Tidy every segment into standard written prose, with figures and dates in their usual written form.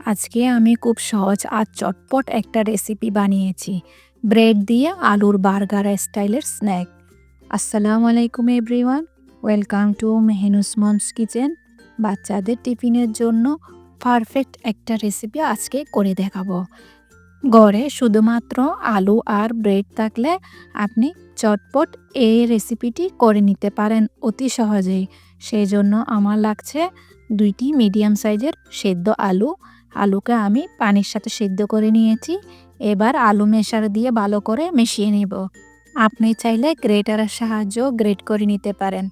আজকে আমি খুব সহজ আর চটপট একটা রেসিপি বানিয়েছি। ব্রেড দিয়ে আলুর বার্গার স্টাইলের স্ন্যাক। আসসালামু আলাইকুম everyone, welcome to Mehnu's mom's kitchen. বাচ্চাদের টিফিনের জন্য পারফেক্ট একটা রেসিপি আজকে করে দেখাবো। ঘরে শুধুমাত্র আলু আর ব্রেড থাকলে আপনি চটপট এই রেসিপিটি করে নিতে পারেন অতি সহজেই। সেই জন্য আমার লাগছে 2টি মিডিয়াম সাইজের সেদ্ধ আলু। আলুকে আমি পানির সাথে সেদ্ধ করে নিয়েছি। এবার আলু মেশার দিয়ে ভালো করে মিশিয়ে নেব। আপনি চাইলে গ্রেটারের সাহায্যেও গ্রেট করে নিতে পারেন।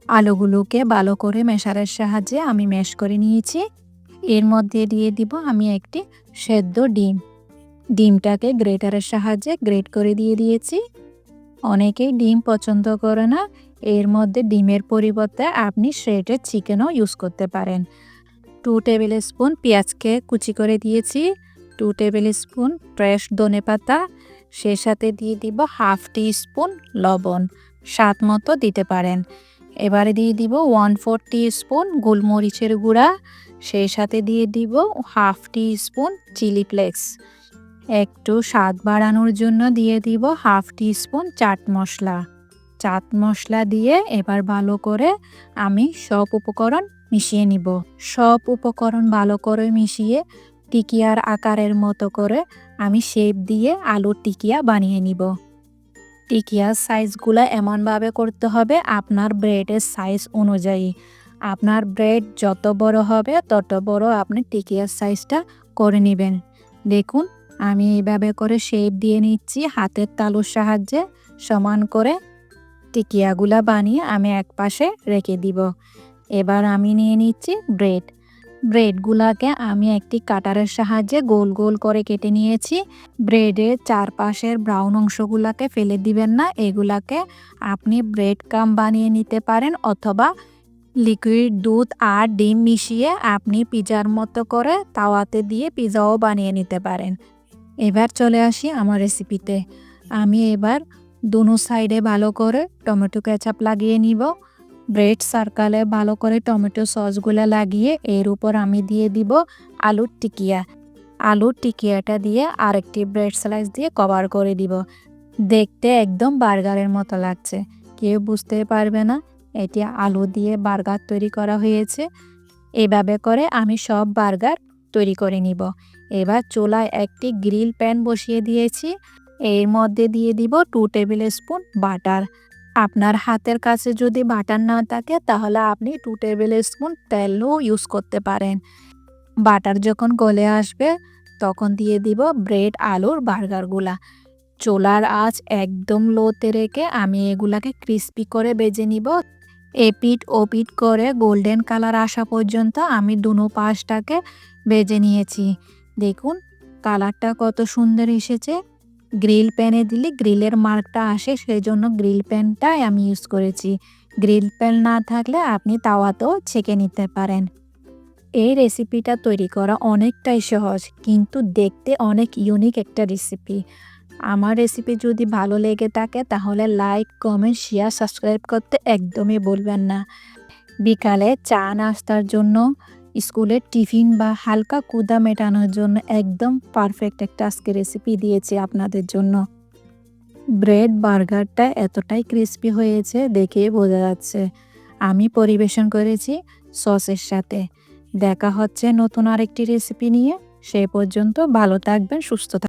আলুগুলোকে ভালো করে মেশারের সাহায্যে আমি ম্যাশ করে নিয়েছি। এর মধ্যে দিয়ে দিব আমি একটি সেদ্ধ ডিম। ডিমটাকে গ্রেটারের সাহায্যে গ্রেট করে দিয়ে দিয়েছি। অনেকেই ডিম পছন্দ করে না, এর মধ্যে ডিমের পরিবর্তে আপনি শ্রেডেড চিকেনও ইউজ করতে পারেন। 2 টেবিল স্পুন পেঁয়াজকে কুচি করে দিয়েছি, 2 টেবিল স্পুন ফ্রেশ ধনেপাতা, সেই সাথে দিয়ে দিব হাফ টি স্পুন লবণ, স্বাদ মতো দিতে পারেন। এবারে দিয়ে দিব 1/4 টি স্পুন গোলমরিচের গুঁড়া, সেই সাথে দিয়ে দিব হাফ টি স্পুন চিলি ফ্লেক্স। একটু স্বাদ বাড়ানোর জন্য দিয়ে দিব হাফ টি স্পুন চাট মশলা দিয়ে এবার ভালো করে আমি সব উপকরণ মিশিয়ে নিব। সব উপকরণ ভালো করে মিশিয়ে টিকিয়ার আকারের মতো করে আমি শেপ দিয়ে আলুর টিকিয়া বানিয়ে নিব। টিকিয়ার সাইজগুলো এমনভাবে করতে হবে আপনার ব্রেডের সাইজ অনুযায়ী। আপনার ব্রেড যত বড় হবে তত বড় আপনি টিকিয়ার সাইজটা করে নেবেন। দেখুন, আমি এইভাবে করে শেপ দিয়ে নিচ্ছি হাতের তালুর সাহায্যে। সমান করে টিকিয়াগুলা বানিয়ে আমি এক পাশে রেখে দিব। এবার আমি নিয়ে নিচ্ছি ব্রেডগুলাকে আমি একটি কাটারের সাহায্যে গোল গোল করে কেটে নিয়েছি। ব্রেডের চারপাশের ব্রাউন অংশগুলাকে ফেলে দিবেন না, এগুলাকে আপনি ব্রেড ক্রাম্ব বানিয়ে নিতে পারেন, অথবা লিকুইড দুধ আর ডিম মিশিয়ে আপনি পিজার মতো করে তাওয়াতে দিয়ে পিজাও বানিয়ে নিতে পারেন। এবার চলে আসি আমার রেসিপিতে। আমি এবার দুনো সাইডে ভালো করে টমেটো কেচাপ লাগিয়ে নিব। ব্রেড সার্কেলে ভালো করে টমেটো সসগুলো লাগিয়ে এর উপর আমি দিয়ে দিব আলুর টিকিয়াটা দিয়ে আরেকটি ব্রেড স্লাইস দিয়ে কভার করে দিব। দেখতে একদম বার্গারের মতো লাগছে, কেউ বুঝতে পারবে না এটি আলু দিয়ে বার্গার তৈরি করা হয়েছে। এভাবে করে আমি সব বার্গার তৈরি করে নিব। এবার চুলায় একটি গ্রিল প্যান বসিয়ে দিয়েছি। এর মধ্যে দিয়ে দিব 2 টেবিল স্পুন বাটার। আপনার হাতের কাছে যদি বাটার না থাকে তাহলে আপনি 2 টেবিল স্পুন তেলও ইউজ করতে পারেন। বাটার যখন গলে আসবে তখন দিয়ে দিব ব্রেড আলুর বার্গারগুলা। চুলার আঁচ একদম লোতে রেখে আমি এগুলাকে ক্রিস্পি করে ভেজে নিব। এপিট ওপিট করে গোল্ডেন কালার আসা পর্যন্ত আমি দুনো পাশটাকে ভেজে নিয়েছি। দেখুন কালারটা কত সুন্দর এসেছে। গ্রিল প্যানে দিলে গ্রিলের মার্কটা আসে, সেই জন্য গ্রিল প্যানটাই আমি ইউজ করেছি। গ্রিল প্যান না থাকলে আপনি তাওয়াতেও ছেঁকে নিতে পারেন। এই রেসিপিটা তৈরি করা অনেকটাই সহজ, কিন্তু দেখতে অনেক ইউনিক একটা রেসিপি। আমার রেসিপি যদি ভালো লেগে থাকে তাহলে লাইক, কমেন্ট, শেয়ার, সাবস্ক্রাইব করতে একদমই ভুলবেন না। বিকালে চা নাস্তার জন্য, স্কুলের টিফিন বা হালকা ক্ষুধা মেটানোর জন্য একদম পারফেক্ট একটা আজকে রেসিপি দিয়েছি আপনাদের জন্য। ব্রেড বার্গারটা এতটাই ক্রিস্পি হয়েছে দেখেই বোঝা যাচ্ছে। আমি পরিবেশন করেছি সসের সাথে। দেখা হচ্ছে নতুন আরেকটি রেসিপি নিয়ে। সেই পর্যন্ত ভালো থাকবেন, সুস্থ থাকবেন।